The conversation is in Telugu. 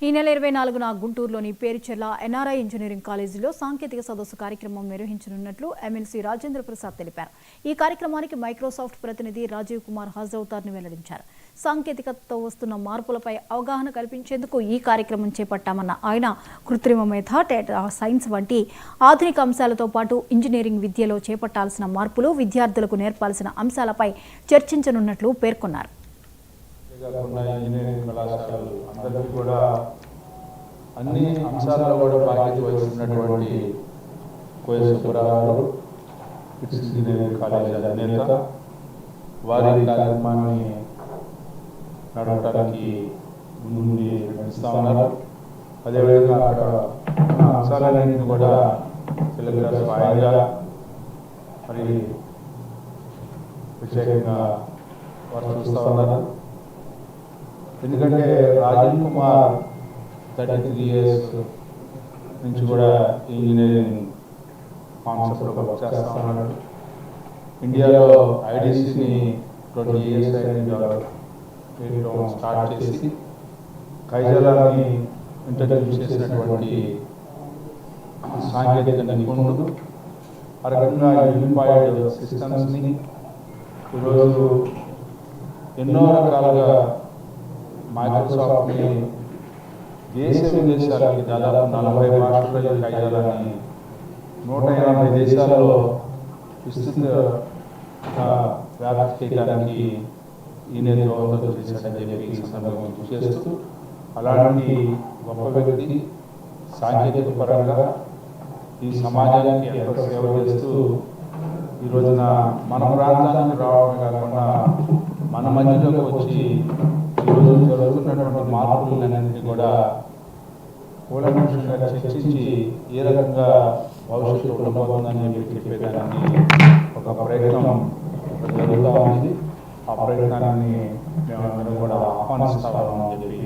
ఈ నెల 24న గుంటూరులోని పేరుచెర్ల ఎన్ఆర్ఐ ఇంజనీరింగ్ కాలేజీలో సాంకేతిక సదస్సు కార్యక్రమం నిర్వహించనున్నట్లు ఎమ్మెల్సీ రాజేంద్ర ప్రసాద్ తెలిపారు. ఈ కార్యక్రమానికి మైక్రోసాఫ్ట్ ప్రతినిధి రాజీవ్ కుమార్ హాజరవుతారని వెల్లడించారు. సాంకేతికతతో వస్తున్న మార్పులపై అవగాహన కల్పించేందుకు ఈ కార్యక్రమం చేపట్టామన్న ఆయన కృత్రిమ మేధ, డేటా సైన్స్ వంటి ఆధునిక అంశాలతో పాటు ఇంజనీరింగ్ విద్యలో చేపట్టాల్సిన మార్పులు, విద్యార్థులకు నేర్పాల్సిన అంశాలపై చర్చించనున్నట్లు పేర్కొన్నారు. ఇంజనీరింగ్ కళాశాలలు అందరికీ కూడా అన్ని అంశాల్లో కూడా బాధ్యత వహిస్తున్నటువంటి కోయ సుబ్బారావు కిడ్స్ ఇంజనీరింగ్ కాలేజ్ అధినేత వారి కార్యక్రమాన్ని నడవడానికి ముందుండి నడుస్తూ ఉన్నారు. అదేవిధంగా అక్కడ అంశాలన్నింటినీ కూడా తెలుగుగా స్వయంగా మరి ప్రత్యేకంగా వారు చూస్తూ ఉన్నారు. ఎందుకంటే రాజీవ్ కుమార్ 33 years నుంచి కూడా ఇంజనీరింగ్ కాన్సెప్ట్లో వర్క్ చేస్తూ ఉన్నాడు. ఇండియాలో ఐడిసిని 20 years స్టార్ట్ చేసి కైజలాన్ని ఇంట్రడ్యూస్ చేసినటువంటి సాంకేతిక నిపుణుడు. ఆ రకంగా యూనిఫైడ్ సిస్టమ్స్ని ఈరోజు ఎన్నో రకాలుగా మైక్రోసాఫ్ట్ని దేశ విదేశాలకి దాదాపు 40 భాషల్లో కైజలాన్ని 180 దేశాల్లో విస్తృత వ్యాప్తి చేయడానికి ఈయన దోహదం చేశాడని చెప్పి ఈ సందర్భంగా చేస్తూ అలాంటి గొప్ప వ్యక్తి సాంకేతిక పరంగా ఈ సమాజానికి ఎంతో సేవ చేస్తూ ఈ రోజున మన ప్రాంతానికి రావడమే కాకుండా మన మధ్యలోకి వచ్చి ఈరోజు జరుగుతున్నటువంటి మార్పులన్నింటినీ కూడా కూలంకషంగా చర్చించి ఏ రకంగా భవిష్యత్తు ఉండబోతుందని చెప్పేదానికి ఒక ప్రయత్నం జరుగుతూ ఉంది. ఆ ప్రయత్నాన్ని మేమందరం కూడా ఆహ్వానిస్తామని చెప్పి